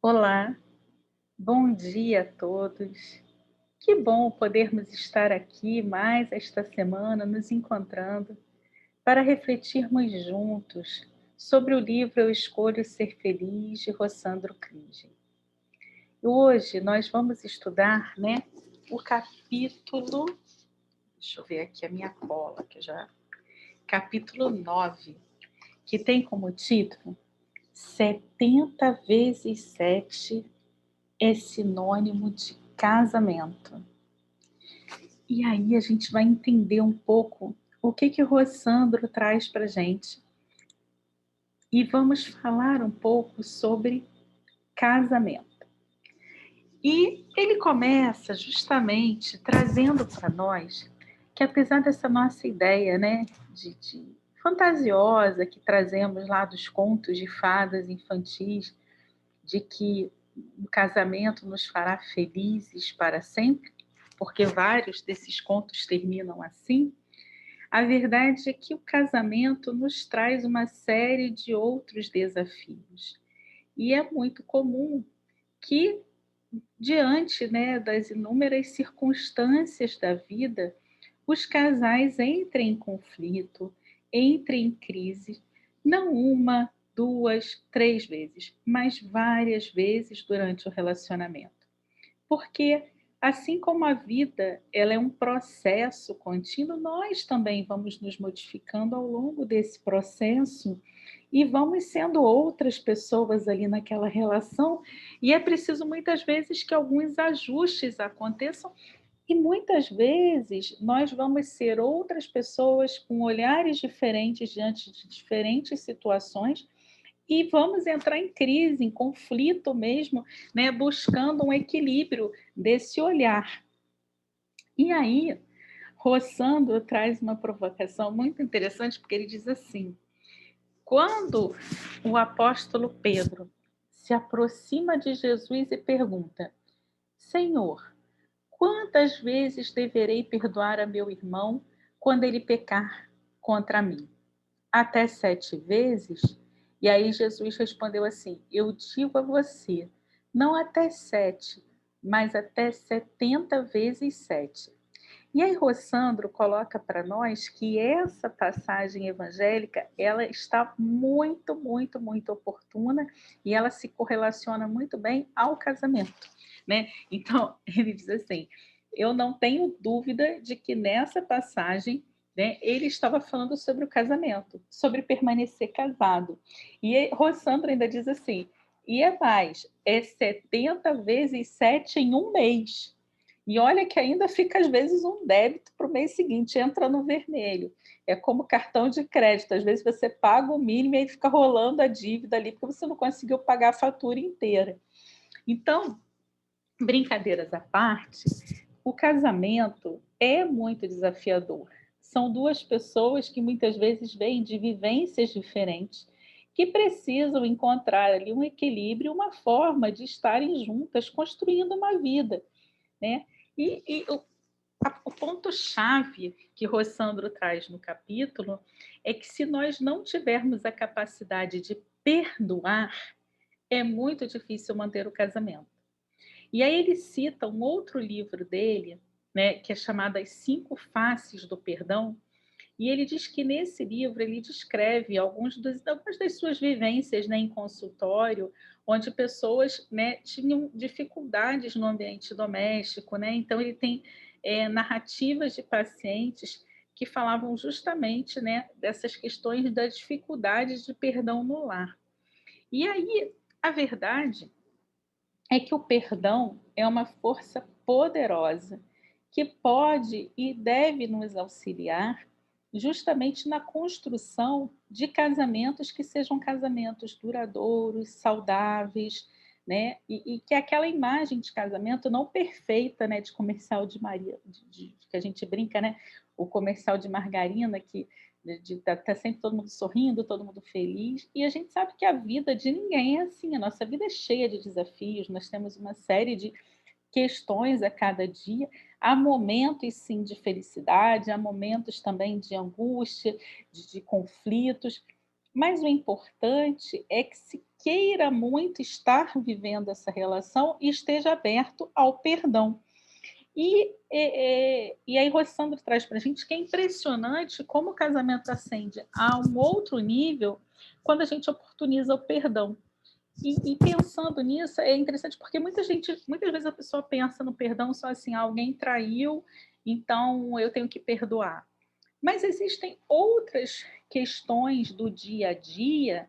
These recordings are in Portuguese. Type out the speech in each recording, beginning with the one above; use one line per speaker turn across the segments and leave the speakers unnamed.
Olá, bom dia a todos. Que bom podermos estar aqui mais esta semana, nos encontrando, para refletirmos juntos sobre o livro Eu Escolho Ser Feliz, de Rossandro Crige. Hoje nós vamos estudar, o capítulo, deixa eu ver aqui a minha cola, capítulo 9, que tem como título 70 vezes 7 é sinônimo de casamento. E aí a gente vai entender um pouco o que o Rossandro traz para gente. E vamos falar um pouco sobre casamento. E ele começa justamente trazendo para nós que, apesar dessa nossa ideia, de fantasiosa que trazemos lá dos contos de fadas infantis, de que o casamento nos fará felizes para sempre, porque vários desses contos terminam assim. A verdade é que o casamento nos traz uma série de outros desafios. E é muito comum que, diante, das inúmeras circunstâncias da vida, os casais entrem em conflito, entrem em crise, não uma, duas, três vezes, mas várias vezes durante o relacionamento. Porque, assim como a vida ela é um processo contínuo, nós também vamos nos modificando ao longo desse processo e vamos sendo outras pessoas ali naquela relação, e é preciso muitas vezes que alguns ajustes aconteçam, e muitas vezes nós vamos ser outras pessoas com olhares diferentes diante de diferentes situações e vamos entrar em crise, em conflito mesmo, buscando um equilíbrio desse olhar. E aí, Rossandro traz uma provocação muito interessante, porque ele diz assim: quando o apóstolo Pedro se aproxima de Jesus e pergunta: Senhor, quantas vezes deverei perdoar a meu irmão quando ele pecar contra mim? Até 7 vezes? E aí Jesus respondeu assim: eu digo a você, não até 7, mas até 70 vezes 7. E aí Rossandro coloca para nós que essa passagem evangélica, ela está muito, muito, muito oportuna e ela se correlaciona muito bem ao casamento, né? Então, ele diz assim: eu não tenho dúvida de que nessa passagem, ele estava falando sobre o casamento, sobre permanecer casado. E Rossandro ainda diz assim: e é mais, é 70 vezes 7 em um mês. E olha que ainda fica às vezes um débito para o mês seguinte, entra no vermelho. É como cartão de crédito, às vezes você paga o mínimo e aí fica rolando a dívida ali, porque você não conseguiu pagar a fatura inteira. Então, brincadeiras à parte, o casamento é muito desafiador. São duas pessoas que muitas vezes vêm de vivências diferentes, que precisam encontrar ali um equilíbrio, uma forma de estarem juntas, construindo uma vida, né? E o ponto-chave que Rossandro traz no capítulo é que, se nós não tivermos a capacidade de perdoar, é muito difícil manter o casamento. E aí ele cita um outro livro dele, que é chamado As Cinco Faces do Perdão, e ele diz que nesse livro ele descreve algumas das suas vivências, em consultório, onde pessoas, tinham dificuldades no ambiente doméstico, então ele tem narrativas de pacientes que falavam justamente, dessas questões das dificuldades de perdão no lar. E aí, a verdade é que o perdão é uma força poderosa que pode e deve nos auxiliar justamente na construção de casamentos que sejam casamentos duradouros, saudáveis, e que aquela imagem de casamento não perfeita, de comercial de Maria, que a gente brinca, o comercial de margarina que de tá sempre todo mundo sorrindo, todo mundo feliz, e a gente sabe que a vida de ninguém é assim, a nossa vida é cheia de desafios, nós temos uma série de questões a cada dia, há momentos sim de felicidade, há momentos também de angústia, de conflitos, Mas o importante é que se queira muito estar vivendo essa relação e esteja aberto ao perdão. E aí Rossandro traz para a gente que é impressionante como o casamento ascende a um outro nível quando a gente oportuniza o perdão. E pensando nisso, é interessante porque muitas vezes a pessoa pensa no perdão só assim: "Ah, alguém traiu, então eu tenho que perdoar". Mas existem outras questões do dia a dia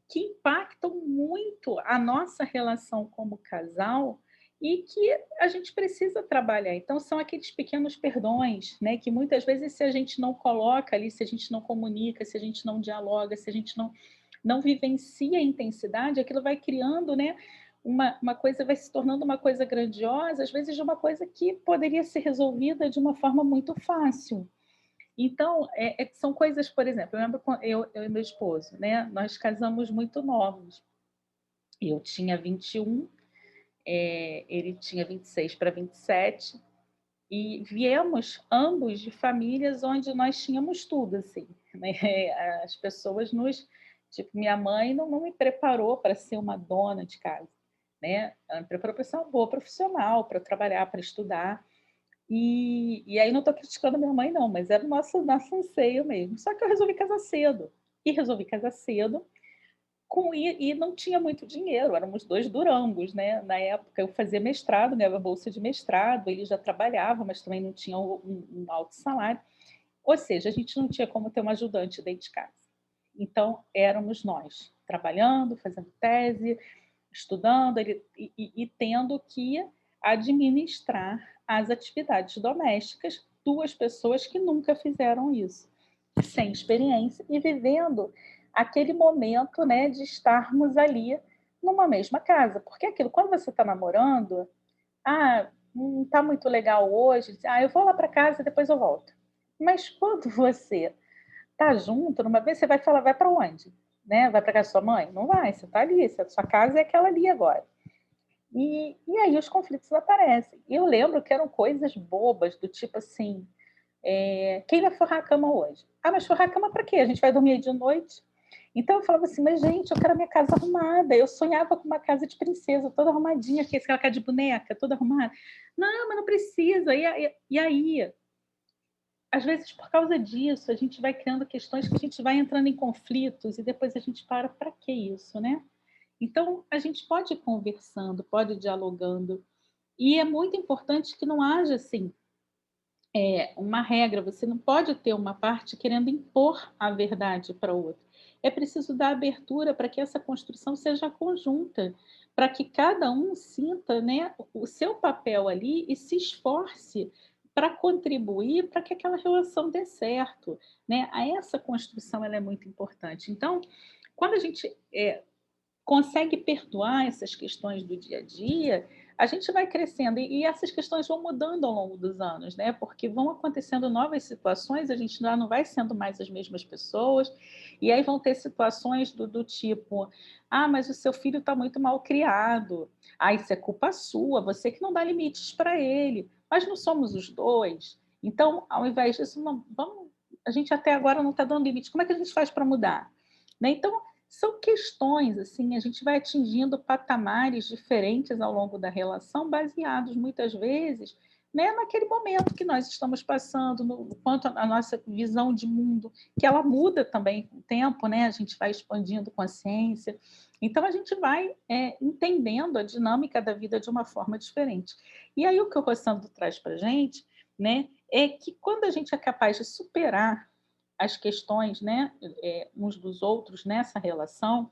que impactam muito a nossa relação como casal e que a gente precisa trabalhar. Então, são aqueles pequenos perdões, né? Que muitas vezes, se a gente não coloca ali, se a gente não comunica, se a gente não dialoga, se a gente não vivencia a intensidade, aquilo vai criando, né? Uma coisa vai se tornando uma coisa grandiosa, às vezes de uma coisa que poderia ser resolvida de uma forma muito fácil. Então, são coisas, por exemplo, eu lembro quan eu e meu esposo, né, nós casamos muito novos. Eu tinha 21, ele tinha 26 para 27, e viemos ambos de famílias onde nós tínhamos tudo, assim, né, as pessoas nos tipo, minha mãe não me preparou para ser uma dona de casa, né, ela me preparou para ser uma boa profissional, para trabalhar, para estudar. E aí não estou criticando minha mãe não, mas era o nosso anseio mesmo. Só que eu resolvi casar cedo, e resolvi casar cedo e não tinha muito dinheiro, éramos 2 durangos, né, na época eu fazia mestrado, ganhava bolsa de mestrado, ele já trabalhava, mas também não tinha um alto salário, ou seja, a gente não tinha como ter uma ajudante dentro de casa. Então éramos nós, trabalhando, fazendo tese, estudando e tendo que administrar as atividades domésticas, 2 pessoas que nunca fizeram isso, sem experiência e vivendo aquele momento, né, de estarmos ali numa mesma casa, porque aquilo, quando você está namorando, ah, não está muito legal hoje, ah, eu vou lá para casa e depois eu volto. Mas quando você tá junto, numa vez você vai falar: "Vai para onde?", né, "Vai para casa da sua mãe?", não vai, você tá ali, a sua casa é aquela ali agora. E aí os conflitos aparecem. E eu lembro que eram coisas bobas, do tipo assim, quem vai forrar a cama hoje? Ah, mas forrar a cama para quê? A gente vai dormir de noite? Então eu falava assim, mas gente, eu quero a minha casa arrumada. Eu sonhava com uma casa de princesa, toda arrumadinha, que é aquela casa de boneca, toda arrumada. Não, mas não precisa. E aí, às vezes, por causa disso, a gente vai criando questões que a gente vai entrando em conflitos e depois a gente para que isso, né? Então, a gente pode ir conversando, pode ir dialogando. E é muito importante que não haja, assim, uma regra, você não pode ter uma parte querendo impor a verdade para outra. É preciso dar abertura para que essa construção seja conjunta, para que cada um sinta, né, o seu papel ali e se esforce para contribuir para que aquela relação dê certo, né? Essa construção ela é muito importante. Então, quando a gente consegue perdoar essas questões do dia a dia, a gente vai crescendo e essas questões vão mudando ao longo dos anos, né? Porque vão acontecendo novas situações, a gente já não vai sendo mais as mesmas pessoas, e aí vão ter situações do tipo: ah, mas o seu filho está muito mal criado, ah, isso é culpa sua, você que não dá limites para ele, mas não somos os dois. Então, ao invés disso, não, vamos, a gente até agora não está dando limite, como é que a gente faz para mudar? Né? Então, são questões, assim, a gente vai atingindo patamares diferentes ao longo da relação, baseados muitas vezes, né, naquele momento que nós estamos passando, no quanto a nossa visão de mundo, que ela muda também com o tempo, né, a gente vai expandindo consciência. Então a gente vai, entendendo a dinâmica da vida de uma forma diferente. E aí o que o Rossandro traz para a gente, né, é que quando a gente é capaz de superar as questões, né, uns dos outros nessa relação,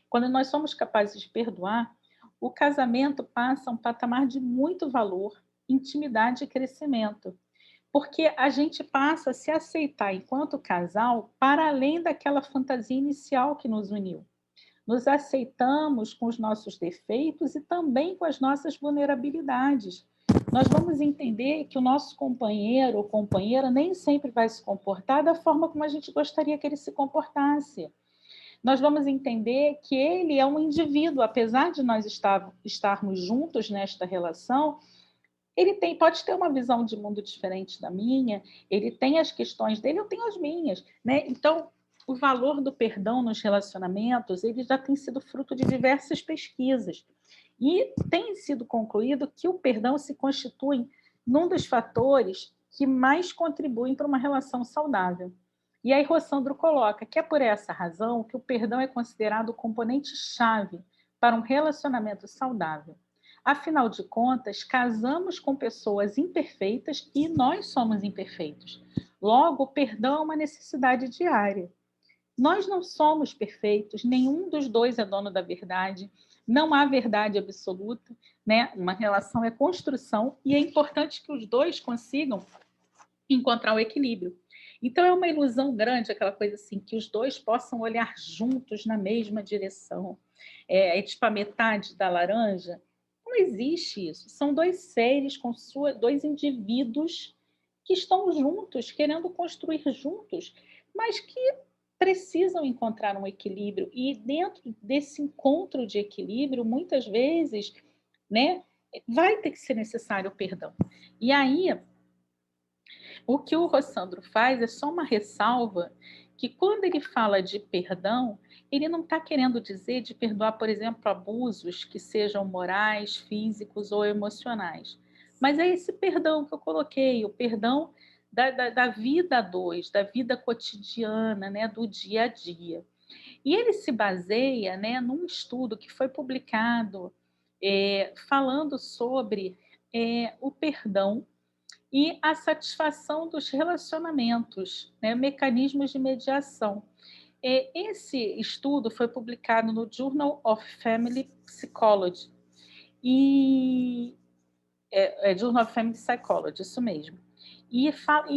quando nós somos capazes de perdoar, o casamento passa a um patamar de muito valor, intimidade e crescimento. Porque a gente passa a se aceitar enquanto casal para além daquela fantasia inicial que nos uniu. Nos aceitamos com os nossos defeitos e também com as nossas vulnerabilidades. Nós vamos entender que o nosso companheiro ou companheira nem sempre vai se comportar da forma como a gente gostaria que ele se comportasse. Nós vamos entender que ele é um indivíduo, apesar de nós estarmos juntos nesta relação, pode ter uma visão de mundo diferente da minha, ele tem as questões dele, eu tenho as minhas, né? Então, o valor do perdão nos relacionamentos, ele já tem sido fruto de diversas pesquisas. E tem sido concluído que o perdão se constitui num dos fatores que mais contribuem para uma relação saudável. E aí Rossandro coloca que é por essa razão que o perdão é considerado o componente-chave para um relacionamento saudável. Afinal de contas, casamos com pessoas imperfeitas e nós somos imperfeitos. Logo, o perdão é uma necessidade diária. Nós não somos perfeitos, nenhum dos dois é dono da verdade, não há verdade absoluta, né? Uma relação é construção e é importante que os dois consigam encontrar o equilíbrio. Então é uma ilusão grande aquela coisa assim, que os dois possam olhar juntos na mesma direção. É tipo a metade da laranja. Não existe isso. São dois seres com dois indivíduos que estão juntos, querendo construir juntos, mas que precisam encontrar um equilíbrio. E dentro desse encontro de equilíbrio, muitas vezes, né, vai ter que ser necessário o perdão. E aí, o que o Rossandro faz é só uma ressalva que quando ele fala de perdão, ele não está querendo dizer de perdoar, por exemplo, abusos que sejam morais, físicos ou emocionais. Mas é esse perdão que eu coloquei, o perdão da vida a dois, da vida cotidiana, né, do dia a dia. E ele se baseia, né, num estudo que foi publicado falando sobre o perdão e a satisfação dos relacionamentos, né, mecanismos de mediação. Esse estudo foi publicado no Journal of Family Psychology, e Journal of Family Psychology, isso mesmo. E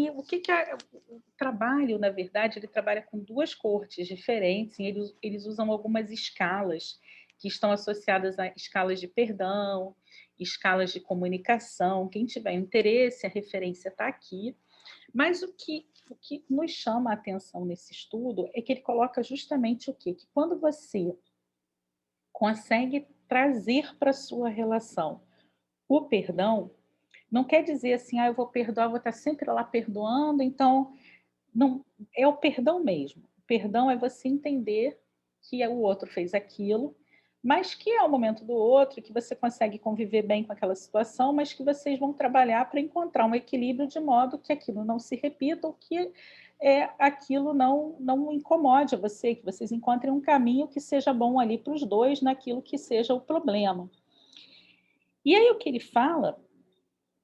o que é o trabalho, na verdade, ele trabalha com duas cortes diferentes, e eles usam algumas escalas que estão associadas a escalas de perdão, escalas de comunicação. Quem tiver interesse, a referência está aqui. Mas o que nos chama a atenção nesse estudo é que ele coloca justamente o quê? Que quando você consegue trazer para a sua relação o perdão, não quer dizer assim, eu vou perdoar, vou estar sempre lá perdoando, então não é o perdão mesmo. O perdão é você entender que o outro fez aquilo, mas que é o momento do outro, que você consegue conviver bem com aquela situação, mas que vocês vão trabalhar para encontrar um equilíbrio de modo que aquilo não se repita ou que aquilo não incomode a você, que vocês encontrem um caminho que seja bom ali para os dois naquilo que seja o problema. E aí o que ele fala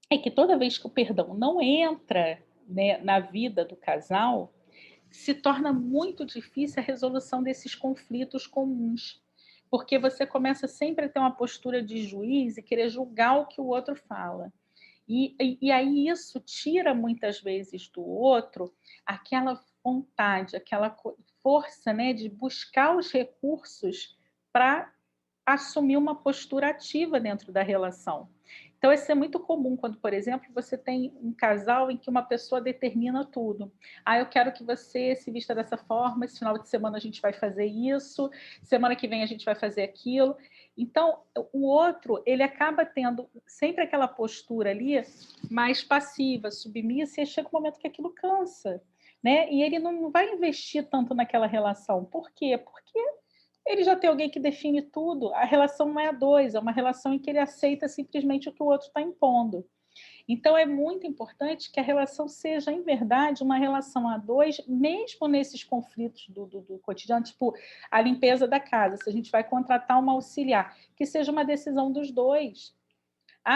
é que toda vez que o perdão não entra, né, na vida do casal, se torna muito difícil a resolução desses conflitos comuns, porque você começa sempre a ter uma postura de juiz e querer julgar o que o outro fala. E aí isso tira muitas vezes do outro aquela vontade, aquela força, né, de buscar os recursos para assumir uma postura ativa dentro da relação. Então, isso é muito comum quando, por exemplo, você tem um casal em que uma pessoa determina tudo. Eu quero que você se vista dessa forma, esse final de semana a gente vai fazer isso, semana que vem a gente vai fazer aquilo. Então, o outro, ele acaba tendo sempre aquela postura ali mais passiva, submissa, e chega um momento que aquilo cansa, né? E ele não vai investir tanto naquela relação. Por quê? Porque ele já tem alguém que define tudo. A relação não é a dois, é uma relação em que ele aceita simplesmente o que o outro está impondo. Então, é muito importante que a relação seja, em verdade, uma relação a dois, mesmo nesses conflitos do cotidiano, tipo a limpeza da casa. Se a gente vai contratar uma auxiliar, que seja uma decisão dos dois.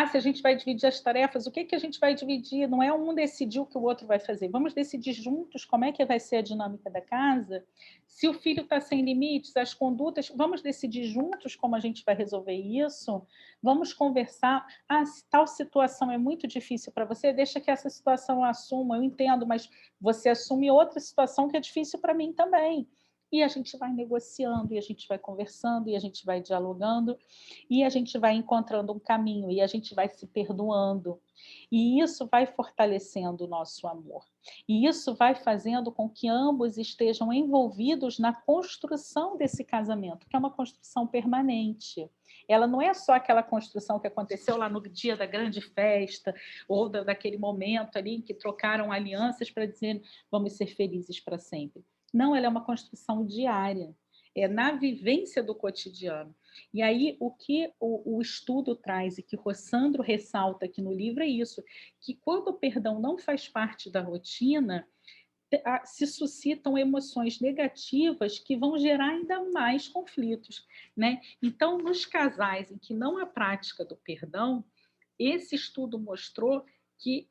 Se a gente vai dividir as tarefas, o que que a gente vai dividir? Não é um decidir o que o outro vai fazer. Vamos decidir juntos como é que vai ser a dinâmica da casa. Se o filho está sem limites, as condutas, vamos decidir juntos como a gente vai resolver isso. Vamos conversar. Se tal situação é muito difícil para você, deixa que essa situação eu assuma. Eu entendo, mas você assume outra situação que é difícil para mim também. E a gente vai negociando, e a gente vai conversando, e a gente vai dialogando, e a gente vai encontrando um caminho, e a gente vai se perdoando. E isso vai fortalecendo o nosso amor. E isso vai fazendo com que ambos estejam envolvidos na construção desse casamento, que é uma construção permanente. Ela não é só aquela construção que aconteceu lá no dia da grande festa, ou daquele momento ali em que trocaram alianças para dizer vamos ser felizes para sempre. Não, ela é uma construção diária, é na vivência do cotidiano. E aí o que o estudo traz e que Rossandro ressalta aqui no livro é isso, que quando o perdão não faz parte da rotina, se suscitam emoções negativas que vão gerar ainda mais conflitos, né? Então, nos casais em que não há prática do perdão, esse estudo mostrou que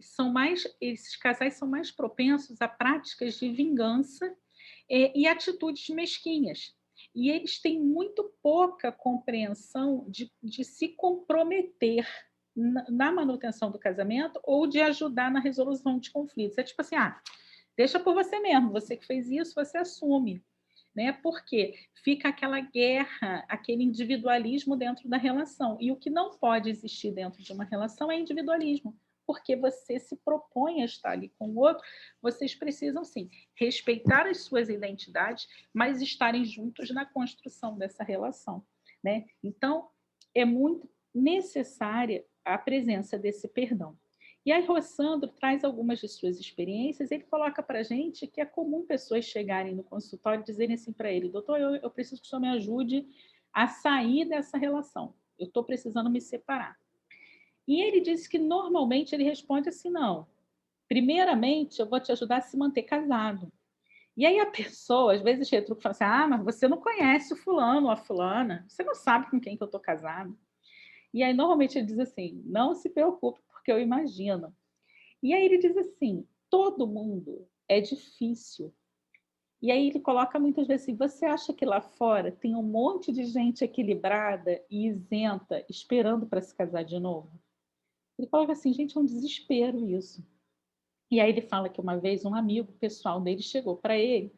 esses casais são mais propensos a práticas de vingança e atitudes mesquinhas. E eles têm muito pouca compreensão de se comprometer na manutenção do casamento ou de ajudar na resolução de conflitos. É tipo assim, deixa por você mesmo, você que fez isso, você assume. Né? Porque fica aquela guerra, aquele individualismo dentro da relação. E o que não pode existir dentro de uma relação é individualismo, porque você se propõe a estar ali com o outro, vocês precisam, sim, respeitar as suas identidades, mas estarem juntos na construção dessa relação. Né? Então, é muito necessária a presença desse perdão. E aí, Rossandro traz algumas de suas experiências. Ele coloca para a gente que é comum pessoas chegarem no consultório e dizerem assim para ele: doutor, eu preciso que o senhor me ajude a sair dessa relação. Eu estou precisando me separar. E ele disse que normalmente ele responde assim: não, primeiramente eu vou te ajudar a se manter casado. E aí a pessoa, às vezes, retruca e fala assim: mas você não conhece o fulano ou a fulana, você não sabe com quem que eu estou casado. E aí, normalmente, ele diz assim: não se preocupe, porque eu imagino. E aí ele diz assim: todo mundo é difícil. E aí ele coloca muitas vezes assim: você acha que lá fora tem um monte de gente equilibrada e isenta esperando para se casar de novo? Ele coloca assim: gente, é um desespero isso. E aí ele fala que uma vez um amigo pessoal dele chegou para ele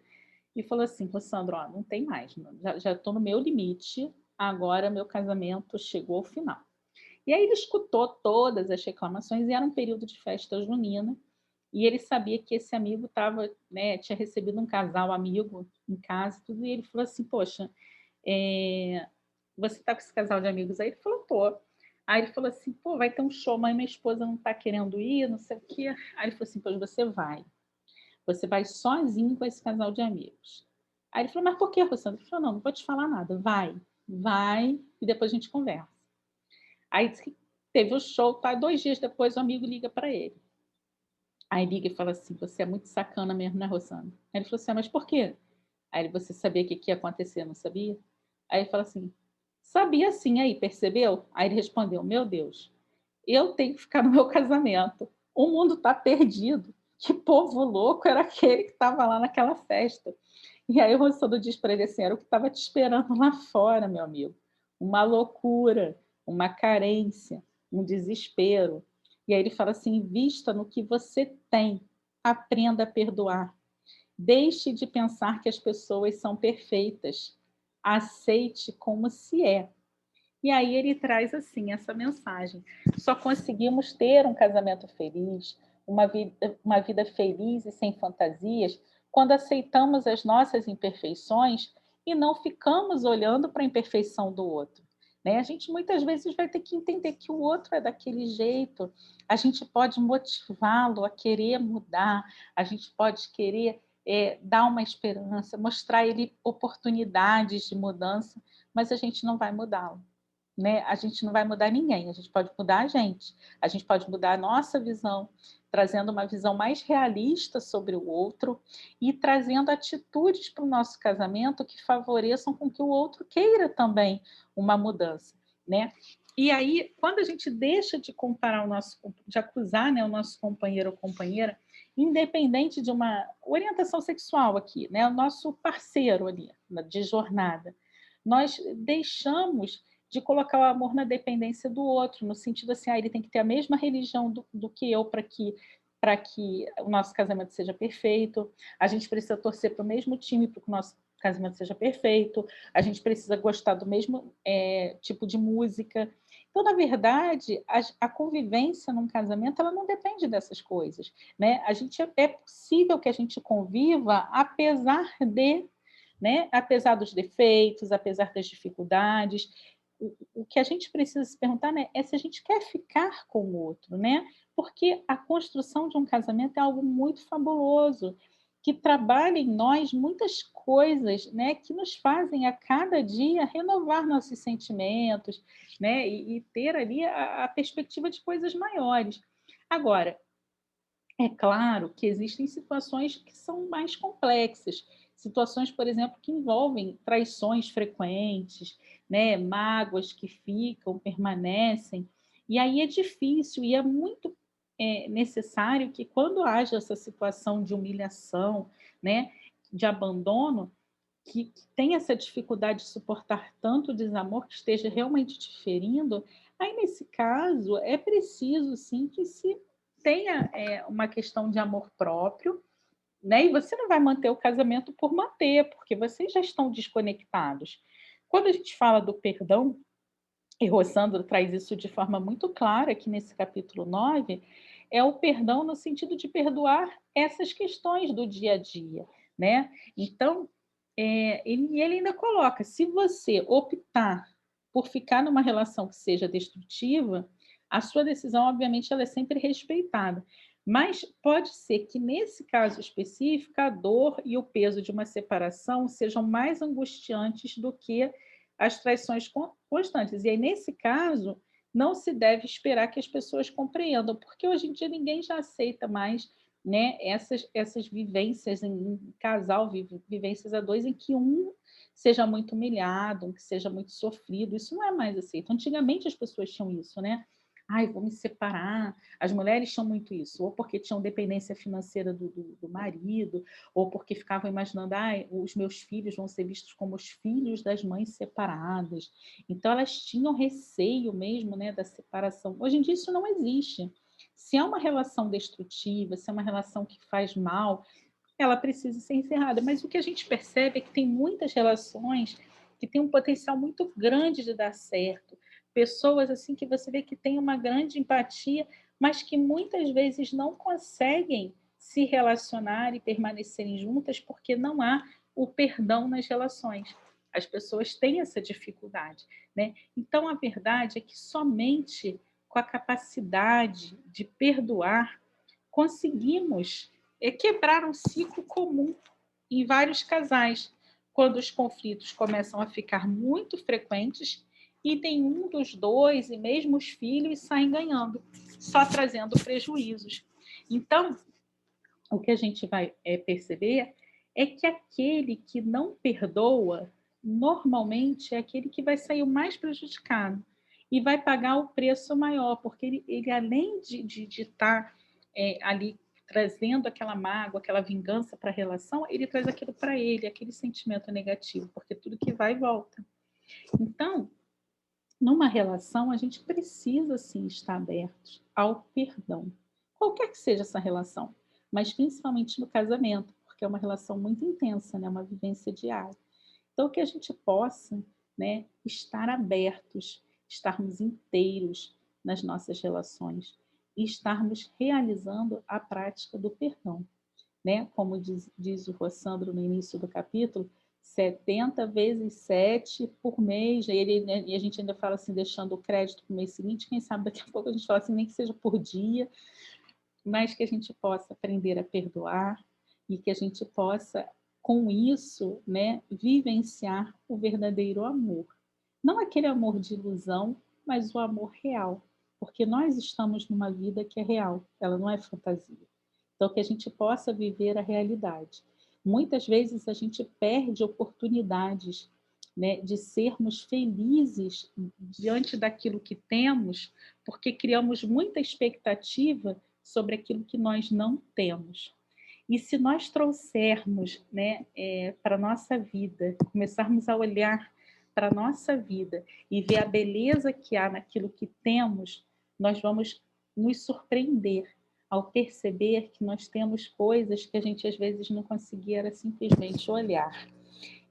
e falou assim: Rossandro, ó, não tem mais, já estou no meu limite, agora meu casamento chegou ao final. E aí ele escutou todas as reclamações e era um período de festa junina. E ele sabia que esse amigo tava, né, tinha recebido um casal amigo em casa e tudo, e ele falou assim: poxa, você está com esse casal de amigos aí? Ele falou: tô. Aí ele falou assim: pô, vai ter um show, mas minha esposa não está querendo ir, não sei o quê. Aí ele falou assim: pois você vai. Você vai sozinho com esse casal de amigos. Aí ele falou: mas por que, Rossandra? Ele falou: não vou te falar nada. Vai, e depois a gente conversa. Aí disse que teve o show, tá? 2 dias depois o amigo liga para ele. Aí liga e fala assim: você é muito sacana mesmo, né, Rosana? Aí ele falou assim: mas por quê? Aí ele: você sabia que ia acontecer, não sabia? Aí ele fala assim: sabia sim, aí, percebeu? Aí ele respondeu: meu Deus, eu tenho que ficar no meu casamento. O mundo está perdido. Que povo louco era aquele que estava lá naquela festa. E aí o Rossano diz para ele assim: era o que estava te esperando lá fora, meu amigo. Uma loucura, uma carência, um desespero. E aí ele fala assim: invista no que você tem, aprenda a perdoar. Deixe de pensar que as pessoas são perfeitas. Aceite como se é. E aí ele traz assim essa mensagem: só conseguimos ter um casamento feliz, uma vida feliz e sem fantasias, quando aceitamos as nossas imperfeições e não ficamos olhando para a imperfeição do outro. Né? A gente muitas vezes vai ter que entender que o outro é daquele jeito, a gente pode motivá-lo a querer mudar, a gente pode querer dar uma esperança, mostrar a ele oportunidades de mudança, mas a gente não vai mudá-lo. Né? A gente não vai mudar ninguém, a gente pode mudar a gente pode mudar a nossa visão, trazendo uma visão mais realista sobre o outro e trazendo atitudes para o nosso casamento que favoreçam com que o outro queira também uma mudança, né? E aí, quando a gente deixa de comparar de acusar, né, o nosso companheiro ou companheira, independente de uma orientação sexual aqui, né, o nosso parceiro ali de jornada, nós deixamos de colocar o amor na dependência do outro, no sentido assim: ele tem que ter a mesma religião do que eu para que o nosso casamento seja perfeito, a gente precisa torcer para o mesmo time para que o nosso casamento seja perfeito, a gente precisa gostar do mesmo tipo de música. Então, na verdade, a convivência num casamento ela não depende dessas coisas. Né? É possível que a gente conviva apesar de, né? Apesar dos defeitos, apesar das dificuldades. O que a gente precisa se perguntar, né, é se a gente quer ficar com o outro, né? Porque a construção de um casamento é algo muito fabuloso. que trabalha em nós muitas coisas, né, que nos fazem a cada dia renovar nossos sentimentos, né, e ter ali a perspectiva de coisas maiores. Agora, é claro que existem situações que são mais complexas, situações, por exemplo, que envolvem traições frequentes, né, mágoas que ficam, permanecem, e aí é difícil e é muito necessário que quando haja essa situação de humilhação, né, de abandono, que tem essa dificuldade de suportar tanto desamor, que esteja realmente te ferindo, aí nesse caso é preciso sim que se tenha, uma questão de amor próprio, né, e você não vai manter o casamento por manter, porque vocês já estão desconectados. Quando a gente fala do perdão, e Rossandro traz isso de forma muito clara aqui nesse capítulo 9, é o perdão no sentido de perdoar essas questões do dia a dia, né. Então, ele ainda coloca: se você optar por ficar numa relação que seja destrutiva, a sua decisão, obviamente, ela é sempre respeitada. Mas pode ser que, nesse caso específico, a dor e o peso de uma separação sejam mais angustiantes do que as traições constantes. E aí, nesse caso, não se deve esperar que as pessoas compreendam, porque hoje em dia ninguém já aceita mais, né, essas vivências em casal, vivências a dois, em que um seja muito humilhado, um que seja muito sofrido. Isso não é mais aceito. Antigamente as pessoas tinham isso, né? Ai, vou me separar. As mulheres tinham muito isso, ou porque tinham dependência financeira do marido, ou porque ficavam imaginando, ai, os meus filhos vão ser vistos como os filhos das mães separadas. Então elas tinham receio mesmo, né, da separação. Hoje em dia isso não existe. Se é uma relação destrutiva, se é uma relação que faz mal, ela precisa ser encerrada. Mas o que a gente percebe é que tem muitas relações que têm um potencial muito grande de dar certo. Pessoas assim que você vê que têm uma grande empatia, mas que muitas vezes não conseguem se relacionar e permanecerem juntas porque não há o perdão nas relações. As pessoas têm essa dificuldade, né? Então a verdade é que somente com a capacidade de perdoar conseguimos quebrar um ciclo comum em vários casais, quando os conflitos começam a ficar muito frequentes e nenhum dos dois, e mesmo os filhos, saem ganhando, só trazendo prejuízos. Então, o que a gente vai perceber é que aquele que não perdoa, normalmente é aquele que vai sair o mais prejudicado e vai pagar o preço maior, porque ele além de estar ali trazendo aquela mágoa, aquela vingança para a relação, ele traz aquilo para ele, aquele sentimento negativo, porque tudo que vai volta. Então, numa relação, a gente precisa sim estar abertos ao perdão, qualquer que seja essa relação, mas principalmente no casamento, porque é uma relação muito intensa, né? Uma vivência diária. Então, que a gente possa, né, estar abertos, estarmos inteiros nas nossas relações e estarmos realizando a prática do perdão, né? Como diz o Rossandro no início do capítulo, 70 vezes 7 por mês, né, e a gente ainda fala assim, deixando o crédito para o mês seguinte, quem sabe daqui a pouco a gente fala assim, nem que seja por dia, mas que a gente possa aprender a perdoar e que a gente possa, com isso, né, vivenciar o verdadeiro amor. Não aquele amor de ilusão, mas o amor real, porque nós estamos numa vida que é real, ela não é fantasia. Então, que a gente possa viver a realidade. Muitas vezes a gente perde oportunidades, né, de sermos felizes diante daquilo que temos, porque criamos muita expectativa sobre aquilo que nós não temos. E se nós trouxermos, né, para a nossa vida, começarmos a olhar para a nossa vida e ver a beleza que há naquilo que temos, nós vamos nos surpreender ao perceber que nós temos coisas que a gente às vezes não conseguia simplesmente olhar.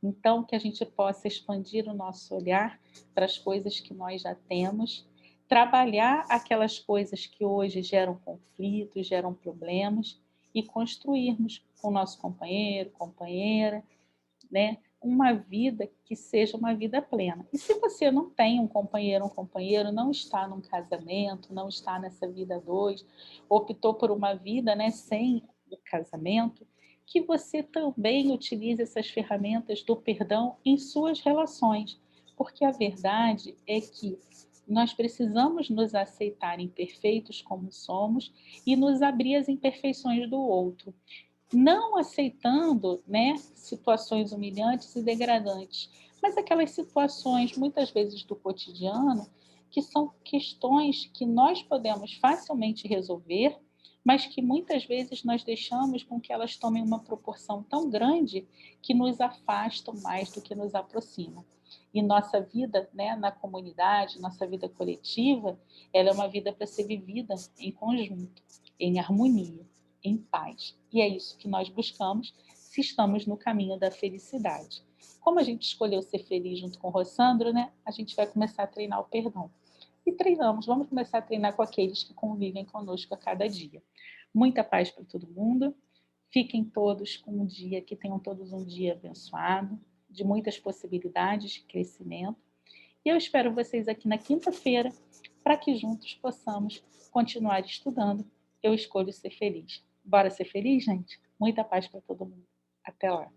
Então, que a gente possa expandir o nosso olhar para as coisas que nós já temos, trabalhar aquelas coisas que hoje geram conflitos, geram problemas e construirmos com o nosso companheiro, companheira, né, uma vida que seja uma vida plena. E se você não tem um companheiro, não está num casamento, não está nessa vida a dois, optou por uma vida, né, sem o casamento, que você também utilize essas ferramentas do perdão em suas relações, porque a verdade é que nós precisamos nos aceitar imperfeitos como somos e nos abrir às imperfeições do outro, não aceitando, né, situações humilhantes e degradantes, mas aquelas situações, muitas vezes do cotidiano, que são questões que nós podemos facilmente resolver, mas que muitas vezes nós deixamos com que elas tomem uma proporção tão grande que nos afastam mais do que nos aproximam. E nossa vida, né, na comunidade, nossa vida coletiva, ela é uma vida para ser vivida em conjunto, em harmonia, em paz. E é isso que nós buscamos se estamos no caminho da felicidade. Como a gente escolheu ser feliz junto com o Rossandro, né, a gente vai começar a treinar o perdão. E treinamos, vamos começar a treinar com aqueles que convivem conosco a cada dia. Muita paz para todo mundo. Fiquem todos com um dia, que tenham todos um dia abençoado, de muitas possibilidades de crescimento. E eu espero vocês aqui na quinta-feira, para que juntos possamos continuar estudando. Eu escolho ser feliz. Bora ser feliz, gente? Muita paz para todo mundo. Até lá.